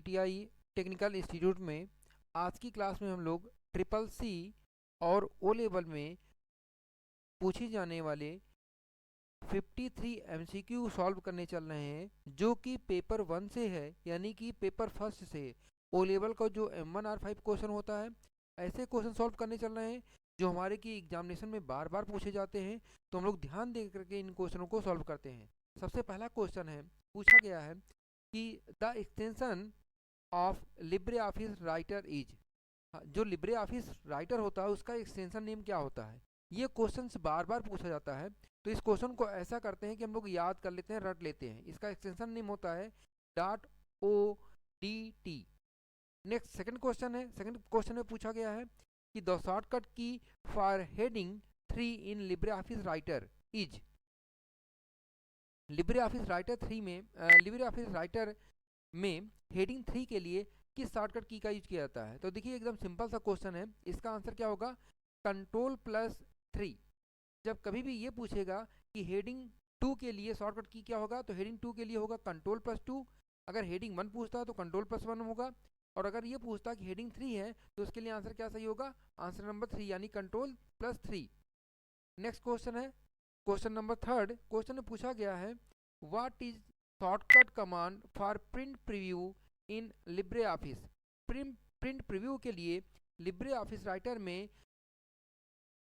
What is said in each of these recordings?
IIT technical institute में। आज की क्लास में हम लोग ट्रिपल सी और ओ लेवल में पूछी जाने वाले 53 MCQ सॉल्व करने चल रहे हैं, जो कि पेपर 1 से है, यानी कि पेपर फर्स्ट से। ओ लेवल का जो M1R5 क्वेश्चन होता है, ऐसे क्वेश्चन सॉल्व करने चल रहे हैं जो हमारे की एग्जामिनेशन में बार बार पूछे जाते हैं। तो हम लोग ध्यान दे करके इन क्वेश्चनों को सॉल्व करते हैं। सबसे पहला क्वेश्चन है, पूछा गया है कि the extension of Libre office writer is. जो लिब्रे ऑफिस राइटर होता है उसका एक्सटेंशन नेम क्या होता है। ये क्वेश्चन बार बार पूछा जाता है, तो इस क्वेश्चन को ऐसा करते हैं कि हम लोग याद कर लेते हैं, रट लेते हैं। इसका एक्सटेंशन नेम होता है .odt। नेक्स्ट सेकंड क्वेश्चन है, सेकंड क्वेश्चन में पूछा गया है कि the shortcut key for heading 3 in Libre office writer is. Libre office writer 3 में लिब्रे ऑफिस राइटर में हेडिंग 3 के लिए किस शॉर्टकट की का यूज किया जाता है। तो देखिए एकदम सिंपल सा क्वेश्चन है, इसका आंसर क्या होगा, Ctrl+3। जब कभी भी ये पूछेगा कि हेडिंग 2 के लिए शॉर्टकट की क्या होगा, तो हेडिंग 2 के लिए होगा Ctrl+2। अगर हेडिंग 1 पूछता है तो Ctrl+1 होगा, और अगर ये पूछता है कि हेडिंग 3 है तो उसके लिए आंसर क्या सही होगा, आंसर नंबर 3 यानी Ctrl+3। नेक्स्ट क्वेश्चन है, क्वेश्चन नंबर थर्ड। क्वेश्चन में पूछा गया है what is shortcut command for print preview in Libre office. Print preview के लिए लिब्रे ऑफिस राइटर में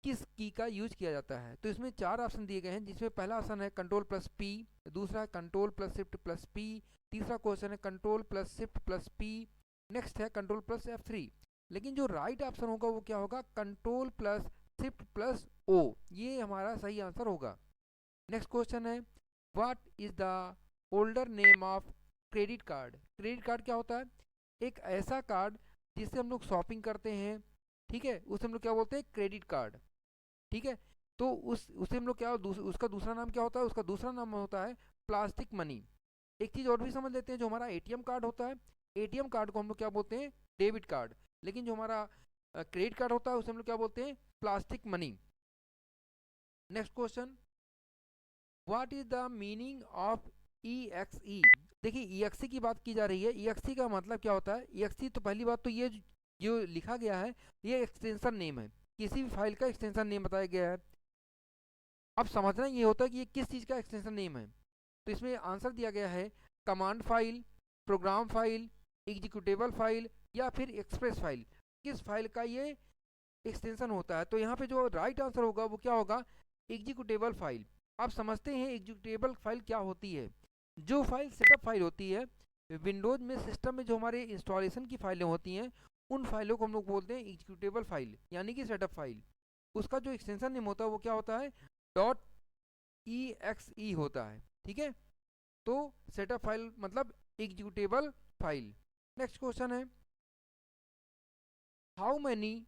किस की का यूज किया जाता है। तो इसमें 4 ऑप्शन दिए गए हैं, जिसमें पहला ऑप्शन है Ctrl+P, दूसरा है Ctrl+Shift+P, तीसरा क्वेश्चन है Ctrl+Shift+P, नेक्स्ट है Ctrl+F3। लेकिन जो राइट ऑप्शन होगा वो क्या होगा, Ctrl+Shift+O। ये हमारा सही आंसर होगा। नेक्स्ट क्वेश्चन है what is the older name of credit card. Credit card क्या होता है, एक ऐसा कार्ड जिससे हम लोग शॉपिंग करते हैं, ठीक है, उसे हम लोग क्या बोलते हैं, क्रेडिट कार्ड। ठीक है, तो उसे हम लोग क्या उसका दूसरा नाम क्या होता है, उसका दूसरा नाम होता है प्लास्टिक मनी। एक चीज और भी समझ लेते हैं, जो हमारा एटीएम कार्ड होता है, एटीएम कार्ड को हम लोग क्या बोलते हैं, डेबिट कार्ड। लेकिन जो हमारा क्रेडिट कार्ड होता है उसे हम लोग क्या बोलते हैं, plastic money. Next question, what is the meaning of EXE। देखिए EXE की बात की जा रही है, EXE का मतलब क्या होता है। EXE तो पहली बात तो ये जो लिखा गया है ये एक्सटेंशन नेम है, किसी भी फाइल का एक्सटेंशन नेम बताया गया है। अब समझना ये होता है कि ये किस चीज़ का एक्सटेंशन नेम है। तो इसमें आंसर दिया गया है command file, program file, executable file या फिर एक्सप्रेस फाइल। किस फाइल का ये एक्सटेंशन होता है। तो यहाँ पे जो राइट आंसर होगा वो क्या होगा, एग्जीक्यूटेबल फाइल। आप समझते हैं एग्जीक्यूटेबल फाइल क्या होती है। जो फाइल सेटअप फाइल होती है विंडोज में, सिस्टम में जो हमारे इंस्टॉलेशन की फाइलें होती हैं, उन फाइलों को हम लोग बोलते हैं एग्जीक्यूटेबल फाइल यानी कि सेटअप फाइल। उसका जो एक्सटेंशन नेम होता है वो क्या होता है, .exe होता है। ठीक है, तो सेटअप फाइल मतलब एग्जीक्यूटेबल फाइल। नेक्स्ट क्वेश्चन है how many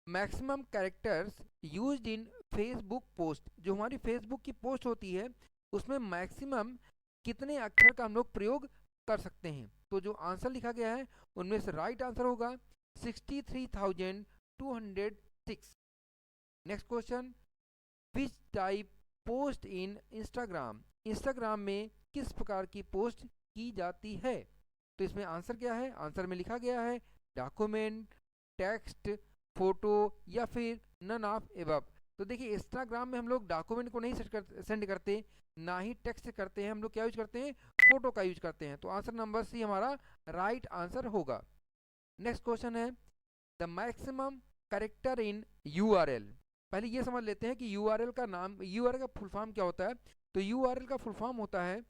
maximum characters used in Facebook post. जो हमारी फेसबुक की पोस्ट होती है उसमें मैक्सिमम कितने अक्षर का हम लोग प्रयोग कर सकते हैं। तो जो आंसर लिखा गया है उनमें से राइट आंसर होगा 63,206। Next question, which type post in Instagram. Instagram में किस प्रकार की पोस्ट की जाती है। तो इसमें आंसर क्या है, आंसर में लिखा गया है डॉक्यूमेंट, टेक्स्ट, फोटो या फिर नन ऑफ एबव। तो देखिए इंस्टाग्राम में हम लोग डॉक्यूमेंट को नहीं सेंड करते, ना ही टेक्स्ट करते हैं, हम लोग क्या यूज करते हैं, फोटो का यूज करते हैं। तो आंसर नंबर सी हमारा राइट आंसर होगा। नेक्स्ट क्वेश्चन है the maximum character in URL। पहले ये समझ लेते हैं कि URL का नाम, URL का फुल फॉर्म क्या होता है। तो URL का फुल फॉर्म होता है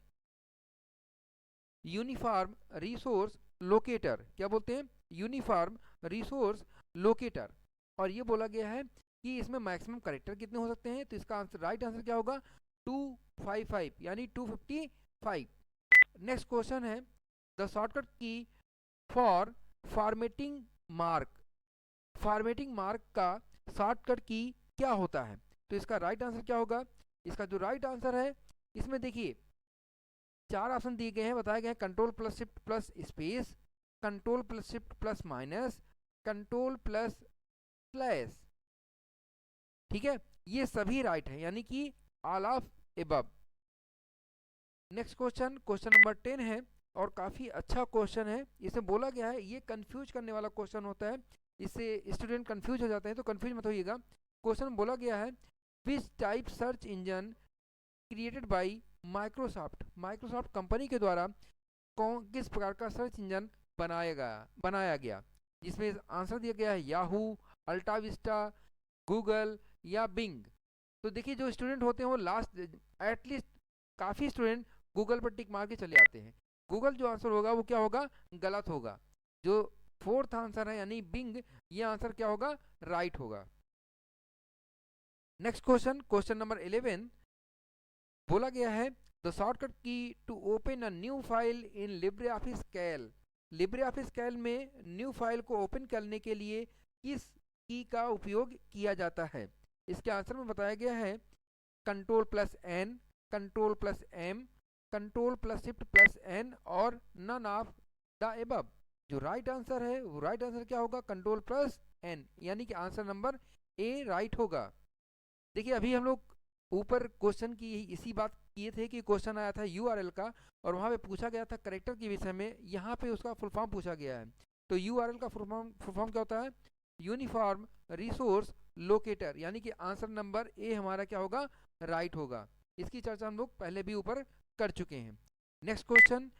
यूनिफॉर्म रिसोर्स लोकेटर। क्या बोलते हैं, यूनिफॉर्म रिसोर्स लोकेटर। और ये बोला गया है कि इसमें मैक्सिमम कैरेक्टर कितने हो सकते हैं। तो इसका आंसर राइट आंसर क्या होगा, 255 यानी 255। नेक्स्ट क्वेश्चन है the shortcut key for formatting mark. Formatting mark का शॉर्टकट की क्या होता है। तो इसका राइट आंसर क्या होगा, इसका जो राइट आंसर है, इसमें देखिए 4 ऑप्शन दिए गए हैं, बताए गए हैं Ctrl+Shift+स्पेस, Ctrl+Shift+माइनस, Ctrl+/। ठीक है, ये सभी राइट है यानी कि all of above. Next question, question number 10 है और काफ़ी अच्छा क्वेश्चन है। इसे बोला गया है, ये कंफ्यूज करने वाला क्वेश्चन होता है, इससे स्टूडेंट कंफ्यूज हो जाते हैं, तो कंफ्यूज मत होइएगा। क्वेश्चन बोला गया है, which type search engine created by Microsoft, Microsoft company के द्वारा कौन किस प्रकार का सर्च इंजन बनाया गया, जिसमें आंसर दिया गया है याहू, अल्टा विस्टा, गूगल या बिंग। तो देखिए जो स्टूडेंट होते हैं वो लास्ट, एटलीस्ट काफ़ी स्टूडेंट गूगल पर टिक मार के चले आते हैं। गूगल जो आंसर होगा वो क्या होगा, गलत होगा। जो फोर्थ आंसर है यानी बिंग, ये आंसर क्या होगा, राइट होगा। नेक्स्ट क्वेश्चन, क्वेश्चन नंबर 11 बोला गया है, the shortcut key to open a new file in LibreOffice Calc, LibreOffice Calc में न्यू फाइल को ओपन करने के लिए किस की का उपयोग किया जाता है। इसके आंसर में बताया गया है control plus N, control plus M, control plus shift plus N और नन ऑफ द एबव। जो राइट आंसर है वो राइट आंसर क्या होगा, कंट्रोल प्लस एन, यानी कि आंसर नंबर ए राइट होगा। देखिए अभी हम लोग ऊपर क्वेश्चन की इसी बात किए थे कि क्वेश्चन आया था यूआरएल का, और वहाँ पे पूछा गया था करेक्टर के विषय में, यहाँ पे उसका फुल फॉर्म पूछा गया है। तो यूआरएल का फुल फॉर्म क्या होता है, यूनिफॉर्म रिसोर्स लोकेटर, यानी कि आंसर नंबर ए हमारा क्या होगा, राइट होगा। इसकी चर्चा हम लोग पहले भी ऊपर कर चुके हैं। Next question,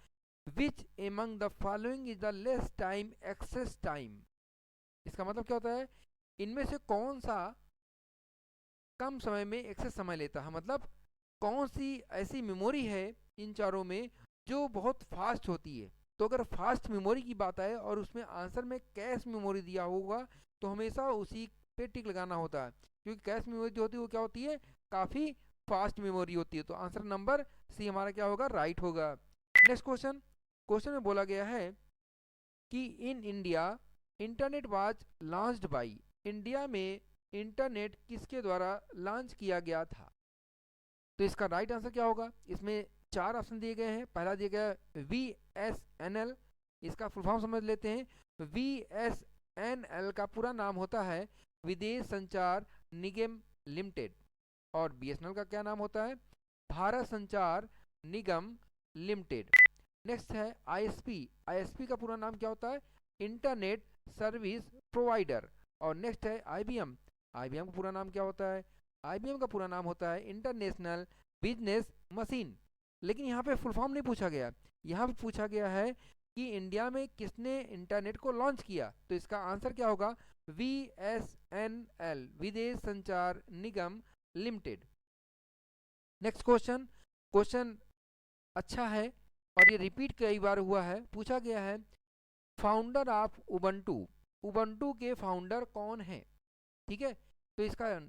which among the following is the less time access time, इसका मतलब क्या होता है, इनमें से कौन सा कम समय में एक्सेस समय लेता है, मतलब कौन सी ऐसी मेमोरी है इन चारों में जो बहुत फास्ट होती है। तो अगर फास्ट मेमोरी की बात आए और उसमें आंसर में कैश मेमोरी दिया होगा तो हमेशा उसी पे टिक लगाना होता है, क्योंकि कैश मेमोरी जो होती है वो क्या होती है, काफ़ी फास्ट मेमोरी होती है। तो आंसर नंबर सी हमारा क्या होगा, राइट होगा। नेक्स्ट क्वेश्चन, क्वेश्चन में बोला गया है कि in India internet was launched by, India में इंटरनेट किसके द्वारा लॉन्च किया गया था। तो इसका राइट आंसर क्या होगा, इसमें चार ऑप्शन दिए गए हैं। पहला दिया गया VSNL, इसका फुल फॉर्म समझ लेते हैं। VSNL का पूरा नाम होता है विदेश संचार निगम लिमिटेड, और BSNL का क्या नाम होता है, भारत संचार निगम लिमिटेड। नेक्स्ट है ISP, ISP का पूरा नाम क्या होता है, इंटरनेट सर्विस प्रोवाइडर। और नेक्स्ट है IBM, IBM का पूरा नाम क्या होता है, IBM का पूरा नाम होता है इंटरनेशनल बिजनेस मशीन। लेकिन यहाँ पे फुल फॉर्म नहीं पूछा गया, यहाँ पे पूछा गया है कि इंडिया में किसने इंटरनेट को लॉन्च किया। तो इसका आंसर क्या होगा, VSNL, विदेश संचार निगम लिमिटेड। नेक्स्ट क्वेश्चन, क्वेश्चन अच्छा है और ये रिपीट कई बार हुआ है। पूछा गया है, फाउंडर ऑफ उबंटू, उबंटू के फाउंडर कौन है। ठीक है, तो इसका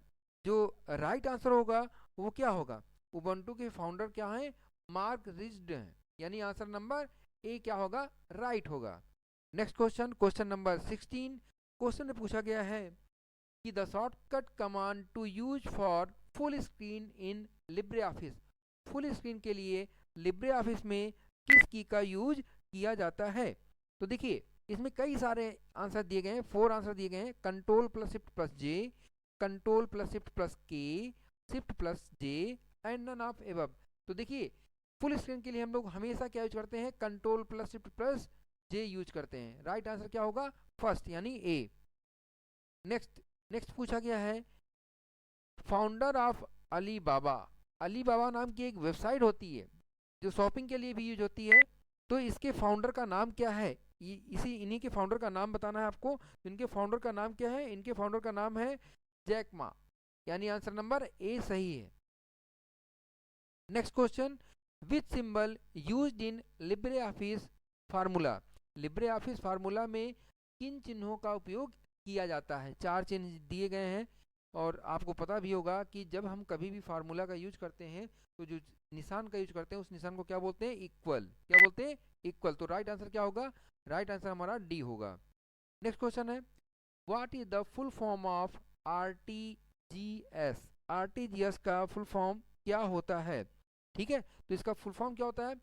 जो राइट आंसर होगा वो क्या होगा, उबंटू के फाउंडर क्या हैं, मार्क रिच्ड हैं, यानी आंसर नंबर ए क्या होगा, राइट होगा। Next question, question number 16, question में पूछा गया है कि the shortcut command to use for full screen in LibreOffice, full screen के लिए लिब्रे ऑफिस में किस की का यूज किया जाता है। तो देखिए इसमें कई सारे आंसर दिए गए हैं, 4 आंसर दिए गए हैं, control plus shift plus J, control plus shift plus K, shift plus J and none of above. तो देखिए फुल स्क्रीन के लिए हम लोग हमेशा क्या यूज करते हैं, कंट्रोल प्लस शिफ्ट प्लस जे यूज करते हैं। राइट आंसर क्या होगा, फर्स्ट यानी ए। नेक्स्ट नेक्स्ट पूछा गया है, फाउंडर ऑफ अली बाबा, अली बाबा नाम की एक वेबसाइट होती है जो शॉपिंग के लिए भी यूज होती है, तो इसके फाउंडर का नाम क्या है, इन्हीं के फाउंडर का नाम बताना है आपको। इनके फाउंडर का नाम क्या है, इनके फाउंडर का नाम है जैक मा, यानी आंसर नंबर ए सही है। Next question, which symbol used in Libre office formula, Libre office formula में किन चिन्हों का उपयोग किया जाता है। 4 चिन्ह दिए गए हैं और आपको पता भी होगा कि जब हम कभी भी फार्मूला का यूज करते हैं तो जो निशान का यूज करते हैं उस निशान को क्या बोलते हैं, इक्वल, क्या बोलते हैं, इक्वल। तो राइट आंसर क्या होगा, राइट आंसर हमारा डी होगा। नेक्स्ट क्वेश्चन है, what is the full form of RTGS, RTGS का फुल फॉर्म क्या होता है। ठीक है, तो इसका फुल फॉर्म क्या होता है,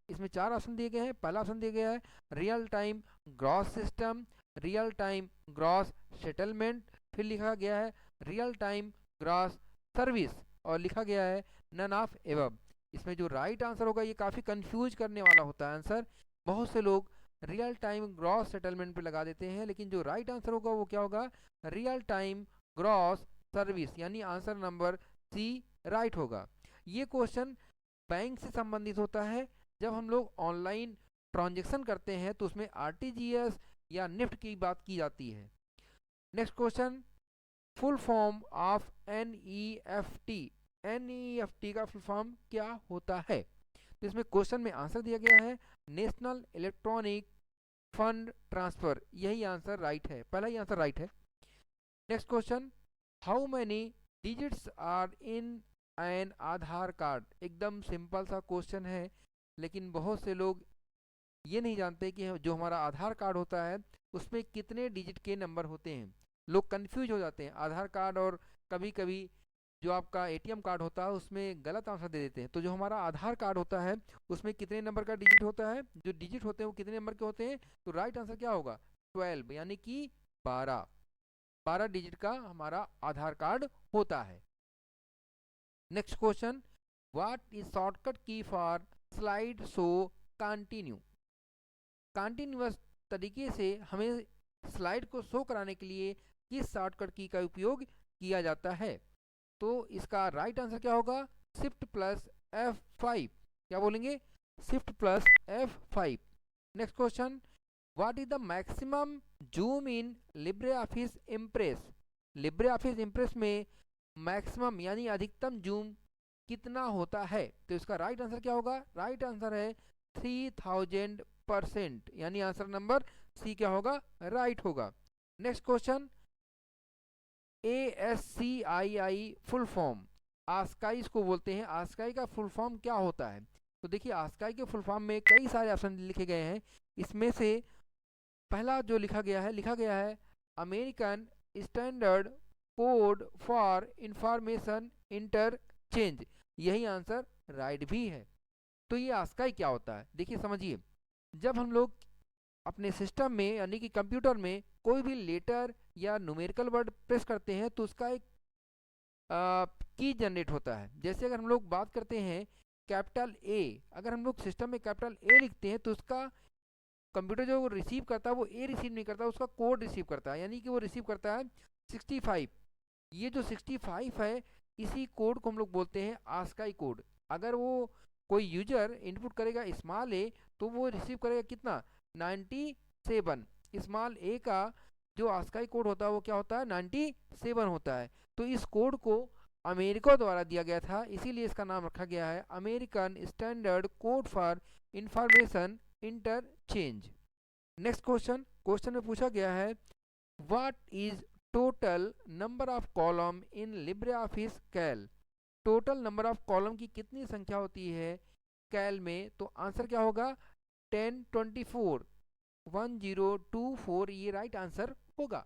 इसमें 4 ऑप्शन दिए गए हैं। पहला ऑप्शन दिया गया है real time gross system, real time gross settlement, फिर लिखा गया है रियल टाइम ग्रॉस सर्विस, और लिखा गया है नन ऑफ एबव। इसमें जो राइट आंसर होगा ये काफ़ी कंफ्यूज करने वाला होता है आंसर। बहुत से लोग रियल टाइम ग्रॉस सेटलमेंट पे लगा देते हैं, लेकिन जो राइट आंसर होगा वो क्या होगा, रियल टाइम ग्रॉस सर्विस, यानी आंसर नंबर सी राइट होगा। ये क्वेश्चन बैंक से संबंधित होता है। जब हम लोग ऑनलाइन ट्रांजेक्शन करते हैं तो उसमें आरटीजीएस या निफ्ट की बात की जाती है। Next question, full form of NEFT. NEFT का फुल फॉर्म क्या होता है? तो इसमें क्वेश्चन में आंसर दिया गया है नेशनल इलेक्ट्रॉनिक फंड ट्रांसफर, यही आंसर राइट है, पहला ही आंसर राइट है। Next question, how many digits are in an Aadhaar card. एकदम सिंपल सा क्वेश्चन है, लेकिन बहुत से लोग ये नहीं जानते कि जो हमारा आधार कार्ड होता है उसमें कितने डिजिट के नंबर होते हैं। लोग कंफ्यूज हो जाते हैं आधार कार्ड और कभी कभी जो आपका एटीएम कार्ड होता है उसमें गलत आंसर दे देते हैं। तो जो हमारा आधार कार्ड होता है उसमें कितने नंबर का डिजिट होता है, जो डिजिट होते हैं वो कितने नंबर के होते हैं, तो राइट आंसर क्या होगा 12, यानी कि 12 डिजिट का हमारा आधार कार्ड होता है। Next question, what is shortcut key for slide show continue. Continuous तरीके से हमें स्लाइड को शो कराने के लिए किस शॉर्टकट की का उपयोग किया जाता है? तो इसका राइट आंसर क्या होगा, शिफ्ट प्लस F5। क्या बोलेंगे, shift plus F5। Next question, what is the maximum zoom in Libre office impress. Libre office impress में मैक्सिमम यानी अधिकतम जूम कितना होता है? तो इसका राइट आंसर क्या होगा, राइट आंसर है 3000%, यानी आंसर नंबर सी क्या होगा, राइट होगा। Next question, ASCII full form, ASCII इसको बोलते हैं, आस्काई का फुल फॉर्म क्या होता है? तो देखिए आस्काई के फुल फॉर्म में कई सारे ऑप्शन लिखे गए हैं। इसमें से पहला जो लिखा गया है American standard code for information interchange, यही आंसर राइट भी है। तो ये आस्काई क्या होता है, देखिए समझिए, जब हम लोग अपने सिस्टम में यानी कि कंप्यूटर में कोई भी लेटर या न्यूमेरिकल वर्ड प्रेस करते हैं तो उसका एक की जनरेट होता है। जैसे अगर हम लोग बात करते हैं कैपिटल ए, अगर हम लोग सिस्टम में कैपिटल ए लिखते हैं तो उसका कंप्यूटर जो रिसीव करता है वो ए रिसीव नहीं करता, उसका कोड रिसीव करता है, यानी कि वो रिसीव करता है 65। ये जो 65 है इसी कोड को हम लोग बोलते हैं आस्काई कोड। अगर वो कोई यूजर इनपुट करेगा स्मॉल ए तो वो रिसीव करेगा कितना, 97। स्मॉल ए का जो आस्काई कोड होता है वो क्या होता है, 97 होता है। तो इस कोड को अमेरिका द्वारा दिया गया था, इसीलिए इसका नाम रखा गया है American standard code for information interchange. Next question में पूछा गया है what is total number of column in LibreOffice Calc. Total number of column की कितनी संख्या होती है कैल में? तो आंसर क्या होगा 1024, 1024, ये राइट आंसर होगा।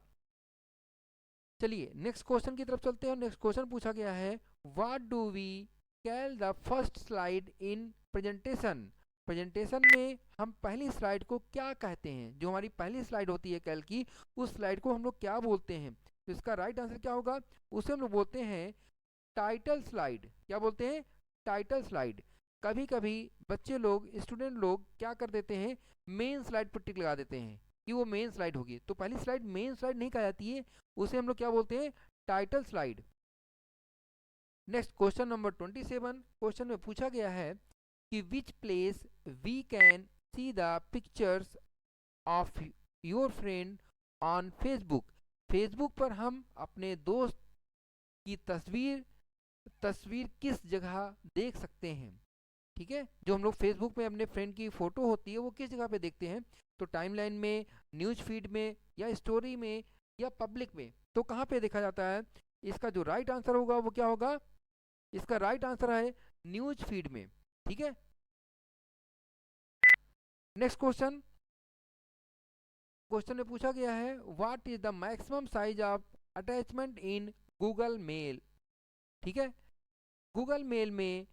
चलिए नेक्स्ट क्वेश्चन की तरफ चलते हैं। नेक्स्ट क्वेश्चन पूछा गया है what do we call the first slide in presentation. Presentation में हम पहली स्लाइड को क्या कहते हैं? जो हमारी पहली स्लाइड होती है कैल की, उस स्लाइड को हम लोग क्या बोलते हैं? तो इसका राइट आंसर क्या होगा, उसे हम लोग बोलते हैं टाइटल स्लाइड। क्या बोलते हैं, टाइटल स्लाइड। कभी कभी बच्चे लोग, स्टूडेंट लोग क्या कर देते हैं, मेन स्लाइड पर टिक लगा देते हैं कि वो मेन स्लाइड होगी। तो पहली स्लाइड मेन स्लाइड नहीं कहा जाती है, उसे हम लोग क्या बोलते हैं, title slide. Next question number 27, question में पूछा गया है कि which place we can see the pictures of your friend on Facebook. Facebook पर हम अपने दोस्त की तस्वीर किस जगह देख सकते हैं? ठीक है, जो हम लोग फेसबुक में अपने फ्रेंड की फोटो होती है वो किस जगह पे देखते हैं? तो टाइमलाइन में, न्यूज फीड में, या स्टोरी में, या पब्लिक में। तो कहाँ पे देखा जाता है? इसका जो राइट आंसर होगा वो क्या होगा, इसका राइट आंसर है न्यूज फीड में। ठीक है, नेक्स्ट क्वेश्चन में पूछा गया है what is the maximum size of attachment in Google mail. ठीक है, गूगल मेल में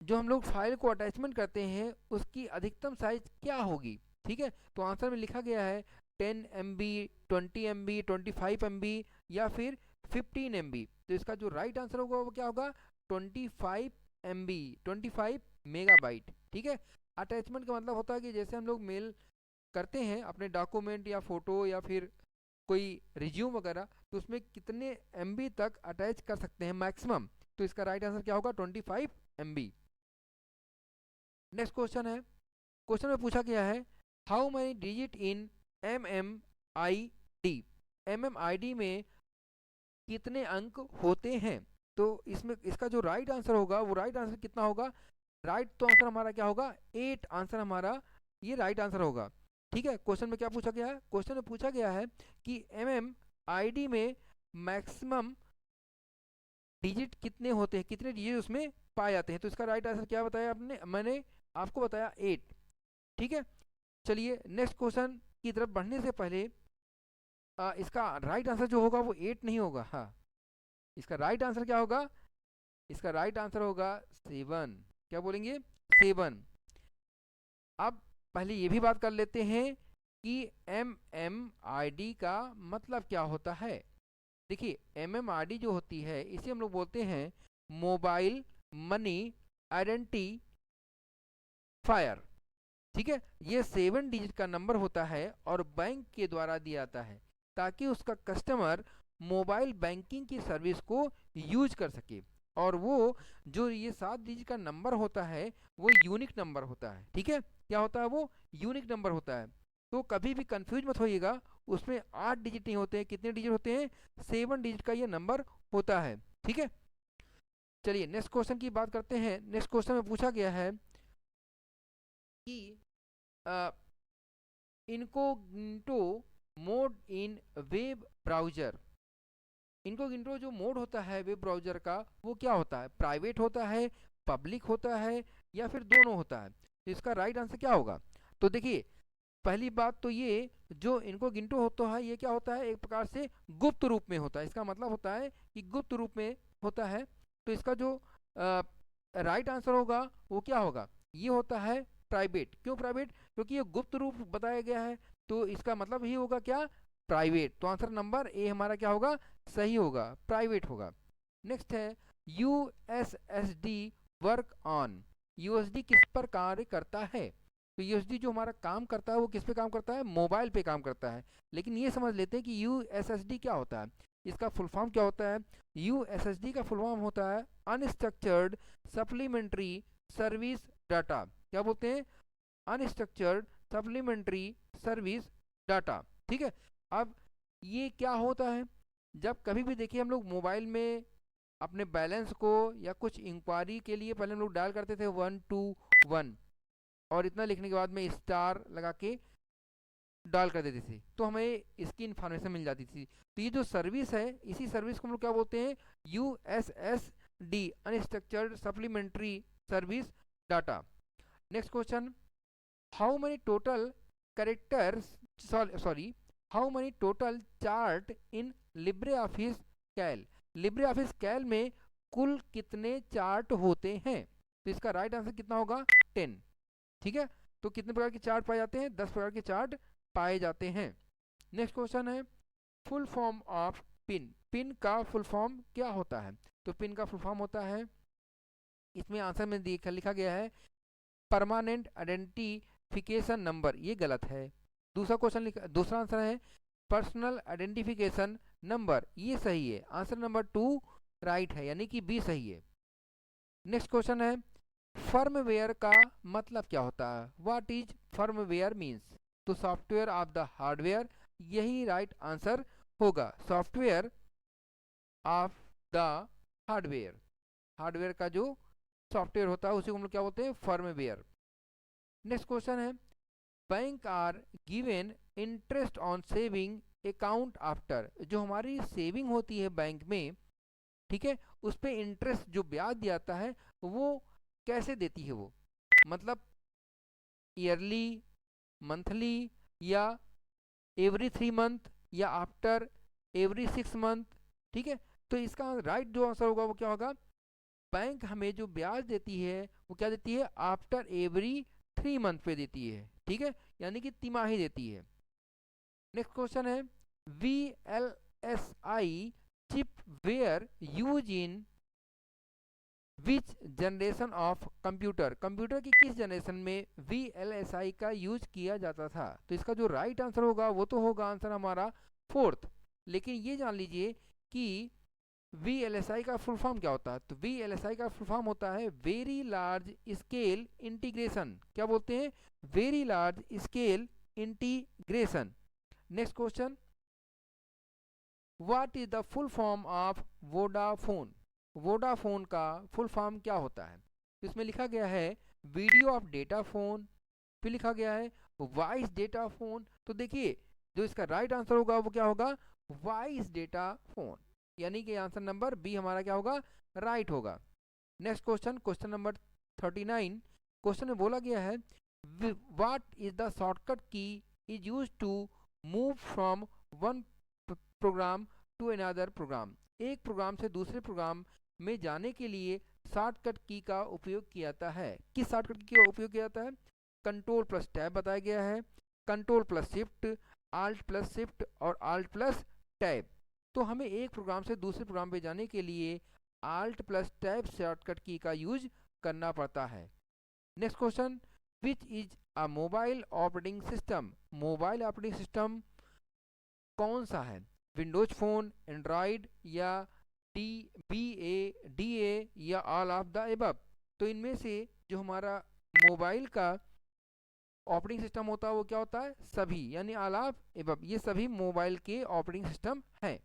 जो हम लोग फाइल को अटैचमेंट करते हैं उसकी अधिकतम साइज क्या होगी? ठीक है, तो आंसर में लिखा गया है 10 MB, 20 MB, 25 MB या फिर 15 MB। तो इसका जो राइट आंसर होगा वो क्या होगा, 25 MB 25 MB, ठीक है। अटैचमेंट का मतलब होता है कि जैसे हम लोग मेल करते हैं अपने डॉक्यूमेंट या फोटो या फिर कोई रिज्यूम वगैरह, तो उसमें कितने MB तक अटैच कर सकते हैं मैक्सिमम, तो इसका राइट आंसर क्या होगा 25 MB। नेक्स्ट क्वेश्चन है, क्वेश्चन में पूछा गया है how many digit in MMID, MMID में कितने अंक होते हैं। तो इसमें इसका जो राइट आंसर होगा वो राइट आंसर कितना होगा, राइट तो आंसर हमारा क्या होगा 8 आंसर हमारा ये राइट आंसर होगा, ठीक है। क्वेश्चन में क्या पूछा गया है, क्वेश्चन में पूछा गया है कि MMID में मैक्सिमम डिजिट कितने होते हैं, कितने डिजिट उसमें पाए जाते हैं। तो इसका राइट आंसर क्या बताया आपने, मैंने आपको बताया 8, ठीक है। चलिए नेक्स्ट क्वेश्चन की तरफ बढ़ने से पहले इसका राइट आंसर जो होगा वो 8 नहीं होगा, हाँ इसका राइट आंसर क्या होगा, इसका राइट आंसर होगा 7। क्या बोलेंगे 7। अब पहले ये भी बात कर लेते हैं कि MMID का मतलब क्या होता है। देखिए MMID जो होती है इसे हम लोग बोलते हैं मोबाइल मनी आइडेंटिफायर, ठीक है। ये 7 डिजिट का नंबर होता है और बैंक के द्वारा दिया जाता है ताकि उसका कस्टमर मोबाइल बैंकिंग की सर्विस को यूज कर सके। और वो जो ये 7 डिजिट का नंबर होता है वो यूनिक नंबर होता है, ठीक है। क्या होता है वो यूनिक नंबर होता है। तो कभी भी कंफ्यूज मत होइएगा, उसमें 8 डिजिट नहीं होते हैं, कितने डिजिट होते हैं 7 डिजिट का ये नंबर होता है, ठीक है। चलिए नेक्स्ट क्वेश्चन की बात करते हैं। नेक्स्ट क्वेश्चन में पूछा गया है कि incognito mode in web browser, incognito जो मोड होता है वेब ब्राउजर का वो क्या होता है, प्राइवेट होता है, पब्लिक होता है या फिर दोनों होता है। तो इसका राइट आंसर क्या होगा। तो देखिए पहली बात तो ये जो इनकोग्निटो होता है ये क्या होता है, एक प्रकार से गुप्त रूप में होता है। इसका मतलब होता है कि गुप्त रूप में होता है। तो इसका जो राइट आंसर होगा वो क्या होगा, ये होता है प्राइवेट। क्यों प्राइवेट, क्योंकि ये गुप्त रूप बताया गया है, तो इसका मतलब ही होगा क्या प्राइवेट। तो आंसर नंबर ए हमारा क्या होगा, सही होगा, प्राइवेट होगा। नेक्स्ट है USSD वर्क ऑन, USD किस पर कार्य करता है। तो USD जो हमारा काम करता है वो किस पे काम करता है, मोबाइल पे काम करता है। लेकिन ये समझ लेते हैं कि USSD क्या होता है, इसका फुल फॉर्म क्या होता है। USSD का फुल फॉर्म होता है अनस्ट्रक्चर्ड सप्लीमेंट्री सर्विस डाटा। क्या बोलते हैं, अनस्ट्रक्चर्ड सप्लीमेंट्री सर्विस डाटा, ठीक है। अब ये क्या होता है, जब कभी भी देखिए हम लोग मोबाइल में अपने बैलेंस को या कुछ इंक्वायरी के लिए पहले हम लोग डायल करते थे 121 और इतना लिखने के बाद में स्टार लगा के डाल कर देते थे तो हमें इसकी इन्फॉर्मेशन मिल जाती थी। तो ये जो सर्विस है इसी सर्विस को हम लोग क्या बोलते हैं, USSD unstructured supplementary service data. Next question, how many total characters sorry how many total chart in LibreOffice Calc, LibreOffice Calc में कुल कितने चार्ट होते हैं। तो इसका राइट आंसर कितना होगा 10, ठीक है। तो कितने प्रकार के चार्ट पाए जाते हैं, 10 प्रकार के चार्ट पाए जाते हैं। नेक्स्ट क्वेश्चन है full form of pin, pin का फुल फॉर्म क्या होता है। तो पिन का फुल फॉर्म होता है, इसमें आंसर में लिखा गया है परमानेंट आइडेंटिफिकेशन नंबर, ये गलत है। दूसरा क्वेश्चन दूसरा आंसर है पर्सनल आइडेंटिफिकेशन नंबर, ये सही है। आंसर नंबर 2 राइट है, यानी कि बी सही है। नेक्स्ट क्वेश्चन है फर्मवेयर का मतलब क्या होता है, व्हाट इज फर्मवेयर मीन्स। तो सॉफ्टवेयर ऑफ द हार्डवेयर, यही राइट आंसर होगा, software of the hardware, hardware का जो सॉफ्टवेयर होता है उसी को हम लोग क्या बोलते हैं, फर्मवेयर। नेक्स्ट क्वेश्चन है bank are given interest on saving account after, जो हमारी सेविंग होती है बैंक में, ठीक है, उस पर इंटरेस्ट जो ब्याज दिया जाता है वो कैसे देती है वो, मतलब ईयरली, मंथली या एवरी 3 मंथ या आफ्टर एवरी 6 मंथ, ठीक है। तो इसका राइट जो आंसर होगा वो क्या होगा, बैंक हमें जो ब्याज देती है वो क्या देती है, आफ्टर एवरी 3 मंथ पे देती है, ठीक है, यानी कि तिमाही देती है। नेक्स्ट क्वेश्चन है VLSI chip were use in which generation of computer, computer की किस जनरेशन में VLSI का यूज किया जाता था? तो इसका जो राइट आंसर होगा वो तो होगा आंसर हमारा फोर्थ। लेकिन ये जान लीजिए कि VLSI का फुल फॉर्म क्या होता है? तो VLSI का फुल फॉर्म होता है वेरी लार्ज स्केल इंटीग्रेशन। क्या बोलते हैं? Very large scale integration. Next question, what is the full form of Vodafone? Vodafone का फुल फॉर्म क्या होता है? तो इसमें लिखा गया है वीडियो ऑफ डेटा फोन, फिर लिखा गया है वॉइस डेटा फोन। तो देखिए जो इसका राइट आंसर होगा वो क्या होगा? वॉइस डेटा फोन, यानी कि आंसर नंबर बी हमारा क्या होगा? राइट होगा। Next question, question number 39। Question में बोला गया है what is the shortcut key is use to move from one program to another program? एक प्रोग्राम से दूसरे प्रोग्राम में जाने के लिए शॉर्टकट की का उपयोग किया जाता है। किस शॉर्टकट की का उपयोग किया जाता है? कंट्रोल प्लस टैब बताया गया है, control plus shift, alt plus shift और आल्ट प्लस टैब। तो हमें एक प्रोग्राम से दूसरे प्रोग्राम पे जाने के लिए आल्ट प्लस टैब शॉर्टकट की का यूज करना पड़ता है। Next question, which is a mobile operating system? Mobile operating system कौन सा है? विंडोज फोन, एंड्रॉयड या DA या ऑल ऑफ द एबव? तो इनमें से जो हमारा मोबाइल का ऑपरेटिंग सिस्टम होता है वो क्या होता है? सभी, यानी ऑल ऑफ एबव, ये सभी मोबाइल के ऑपरेटिंग सिस्टम हैं।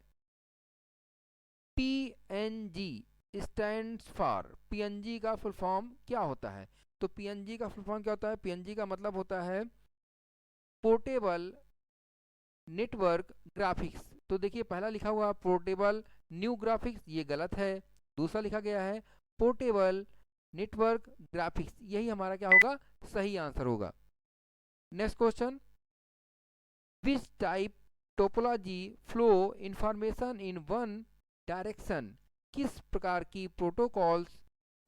PNG स्टैंड्स फॉर, PNG का फुल फॉर्म क्या होता है? तो PNG का फुल फॉर्म क्या होता है? PNG का मतलब होता है पोर्टेबल नेटवर्क ग्राफिक्स। तो देखिए पहला लिखा हुआ पोर्टेबल न्यू ग्राफिक्स, ये गलत है। दूसरा लिखा गया है पोर्टेबल नेटवर्क ग्राफिक्स, यही हमारा क्या होगा? सही आंसर होगा। Next question, which type topology flow information in one direction? किस प्रकार की प्रोटोकॉल्स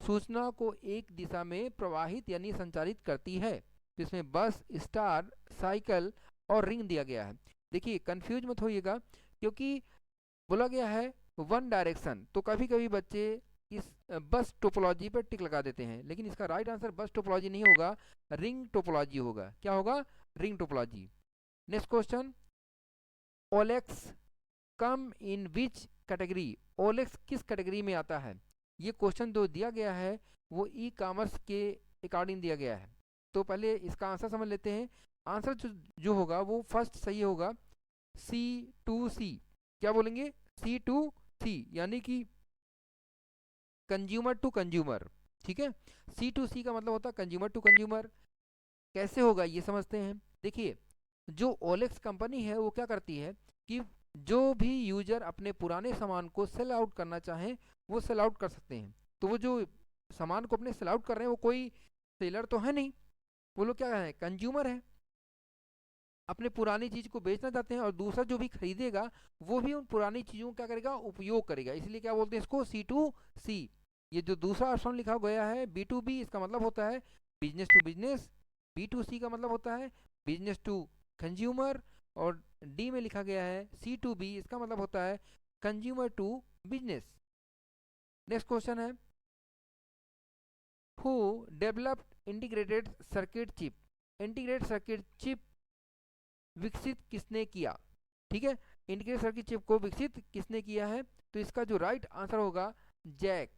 सूचना को एक दिशा में प्रवाहित यानी संचारित करती है? तो इसमें बस, स्टार, साइकिल और रिंग दिया गया है। देखिए कंफ्यूज मत होइएगा, क्योंकि बोला गया है वन डायरेक्शन, तो कभी कभी बच्चे इस बस टोपोलॉजी पर टिक लगा देते हैं, लेकिन इसका राइट आंसर बस टोपोलॉजी नहीं होगा, रिंग टोपोलॉजी होगा। क्या होगा? Ring topology. Next question, OLX come in which category? OLX किस कैटेगरी में आता है? ये क्वेश्चन जो दिया गया है वो ई कॉमर्स के अकॉर्डिंग दिया गया है। तो पहले इसका आंसर समझ लेते हैं। आंसर जो होगा वो फर्स्ट सही होगा, C2C। क्या बोलेंगे? C2C, यानी कि कंज्यूमर टू कंज्यूमर। ठीक है, C2C का मतलब होता है कंज्यूमर टू कंज्यूमर। कैसे होगा ये समझते हैं। देखिए जो ओलेक्स कंपनी है वो क्या करती है कि जो भी यूजर अपने पुराने सामान को सेल आउट करना चाहें वो सेल आउट कर सकते हैं। तो वो जो सामान को अपने सेल आउट कर रहे हैं वो कोई सेलर तो है नहीं, वो लोग क्या है? कंज्यूमर है, अपने पुरानी चीज को बेचना चाहते हैं, और दूसरा जो भी खरीदेगा वो भी उन पुरानी चीजों का क्या करेगा? उपयोग करेगा। इसलिए क्या बोलते हैं इसको? C2C। ये जो दूसरा ऑप्शन लिखा गया है B2B, इसका मतलब होता है बिजनेस टू बिजनेस। B2C का मतलब होता है बिजनेस टू कंज्यूमर। और डी में लिखा गया है C2B, इसका मतलब होता है consumer to business. Next question है, who developed integrated circuit chip? Integrated circuit chip विकसित किसने किया? ठीक है, इंटीग्रेटेड सर्किट चिप को विकसित किसने किया है? तो इसका जो राइट आंसर होगा जैक।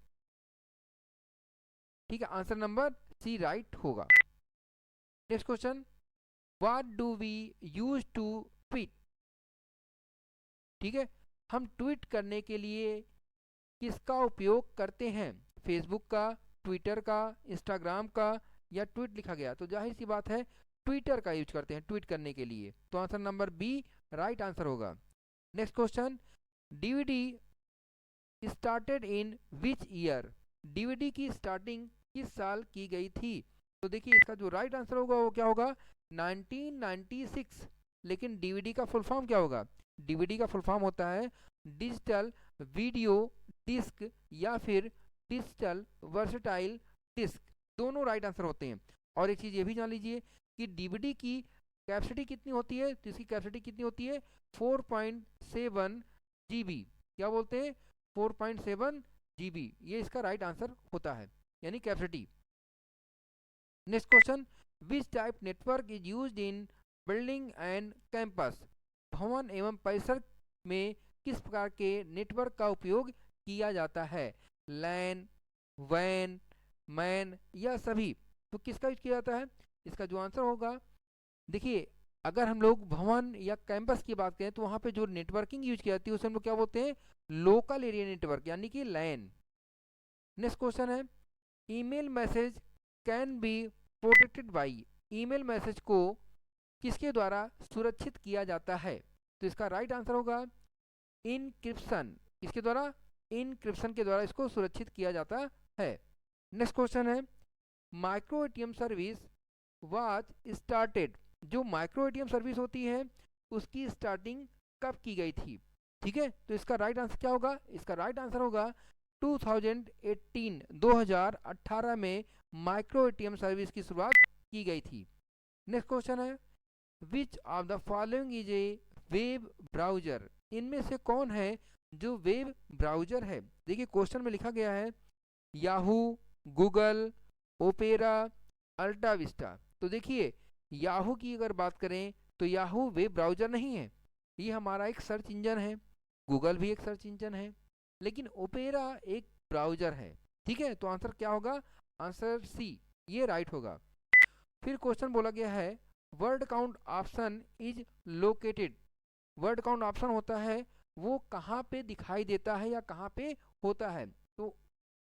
ठीक है, आंसर नंबर सी राइट होगा। Next question, what do we use to tweet? ठीक है, हम ट्वीट करने के लिए किसका उपयोग करते हैं? फेसबुक का, ट्विटर का, इंस्टाग्राम का, या ट्वीट लिखा गया तो जाहिर सी बात है ट्विटर का यूज करते हैं ट्वीट करने के लिए। तो answer number B right answer होगा। Next question, DVD started in which year? DVD की स्टार्टिंग किस साल की गई थी? तो देखिए इसका जो राइट आंसर होगा वो क्या होगा? 1996। लेकिन डीवीडी का फुल फॉर्म क्या होगा? डीवीडी का फुल फॉर्म होता है डिजिटल वीडियो डिस्क या फिर डिजिटल वर्सटाइल डिस्क। दोनों राइट आंसर होते हैं। और एक चीज़ ये भी जान लीजिए कि डीवीडी की कैपेसिटी कितनी होती है? तो इसकी कैपेसिटी कितनी होती है? 4.7 GB। क्या बोलते हैं? 4.7 GB, ये इसका राइट आंसर होता है, यानी capacity. Next question, which type network is used in building and campus? भवन एवं परिसर में किस प्रकार के नेटवर्क का उपयोग किया जाता है? लैन, वैन, मैन या सभी? तो किसका यूज किया जाता है? इसका जो आंसर होगा, देखिए अगर हम लोग भवन या कैंपस की बात करें तो वहां पे जो नेटवर्किंग यूज की जाती है उसे हम लोग क्या बोलते हैं? लोकल एरिया नेटवर्क, यानी कि लैन। नेक्स्ट क्वेश्चन है, email message can be protected by? Email message को किसके द्वारा सुरक्षित किया जाता है? तो इसका राइट आंसर होगा इनक्रिप्शन। किसके द्वारा? इनक्रिप्शन के द्वारा इसको सुरक्षित किया जाता है। नेक्स्ट क्वेश्चन है, micro ATM service was started? जो माइक्रो एटीएम सर्विस होती है उसकी स्टार्टिंग कब की गई थी? ठीक है, तो इसका राइट आंसर क्या होगा? इसका राइट आंसर होगा 2018 में माइक्रो एटीएम सर्विस की शुरुआत की गई थी। नेक्स्ट क्वेश्चन है, which of the following is a web browser? इनमें से कौन है जो वेब ब्राउजर है? देखिए क्वेश्चन में लिखा गया है याहू, गूगल, ओपेरा, अल्टा विस्टा। तो देखिए याहू की अगर बात करें तो याहू वेब ब्राउजर नहीं है, ये हमारा एक सर्च इंजन है। गूगल भी एक सर्च इंजन है, लेकिन ओपेरा एक ब्राउजर है। ठीक है, तो आंसर क्या होगा? आंसर सी, ये राइट होगा। फिर क्वेश्चन बोला गया है word count option is located? Word count option होता है वो कहाँ पे दिखाई देता है या कहाँ पे होता है? तो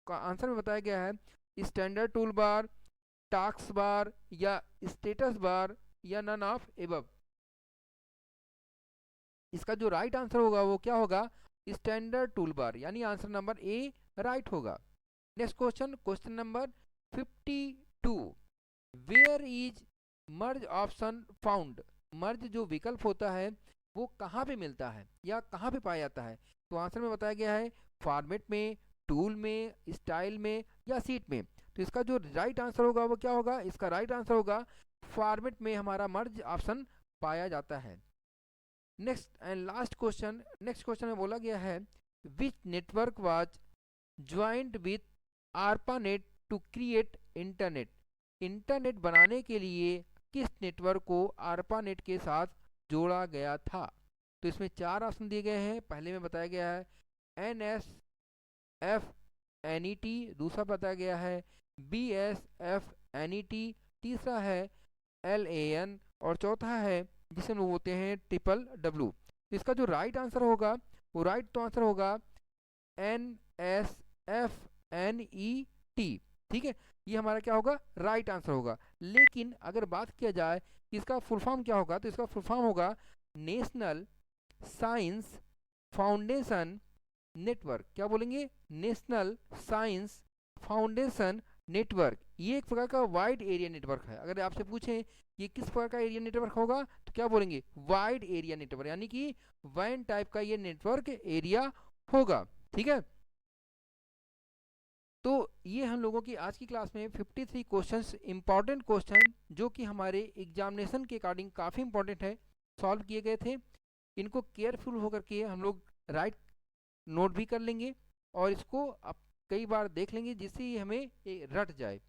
आंसर में बताया गया है standard tool bar, task bar या स्टेटस बार या नन ऑफ एबव। इसका जो राइट आंसर होगा वो क्या होगा? स्टैंडर्ड टूल बार, यानी आंसर नंबर ए राइट होगा। Next question, question number 52, where is merge option found? Merge जो विकल्प होता है वो कहाँ पे मिलता है या कहाँ पे पाया जाता है? तो आंसर में बताया गया है फॉर्मेट में, टूल में, स्टाइल में या सीट में। तो इसका जो राइट आंसर होगा वो क्या होगा? इसका राइट आंसर होगा फॉर्मेट में हमारा मर्ज ऑप्शन पाया जाता है। Next and last question, next question में बोला गया है which network was joint with ARPANET to create internet? Internet बनाने के लिए किस नेटवर्क को आरपानेट के साथ जोड़ा गया था? तो इसमें 4 ऑप्शन दिए गए हैं। पहले में बताया गया है NSFNET, दूसरा बताया गया है BSFNET, तीसरा है LAN और चौथा है जिसे हम लोग बोलते हैं WWW। तो इसका जो राइट आंसर होगा वो राइट तो आंसर होगा NSFNET। ठीक है, ये हमारा क्या होगा? राइट आंसर होगा। लेकिन अगर बात किया जाए इसका फुल फॉर्म क्या होगा, तो इसका फुल फॉर्म होगा नेशनल साइंस फाउंडेशन नेटवर्क। क्या बोलेंगे? National science foundation network. ये एक प्रकार का वाइड एरिया नेटवर्क है। अगर आपसे पूछें ये किस प्रकार का एरिया नेटवर्क होगा तो क्या बोलेंगे? वाइड एरिया नेटवर्क, यानी कि वैन टाइप का ये नेटवर्क एरिया होगा। ठीक है, तो ये हम लोगों की आज की क्लास में 53 क्वेश्चंस, इंपॉर्टेंट क्वेश्चन जो कि हमारे एग्जामिनेशन के अकॉर्डिंग काफ़ी इंपॉर्टेंट है, सॉल्व किए गए थे। इनको केयरफुल होकर के हम लोग राइट नोट भी कर लेंगे और इसको अब कई बार देख लेंगे जिससे ये हमें रट जाए।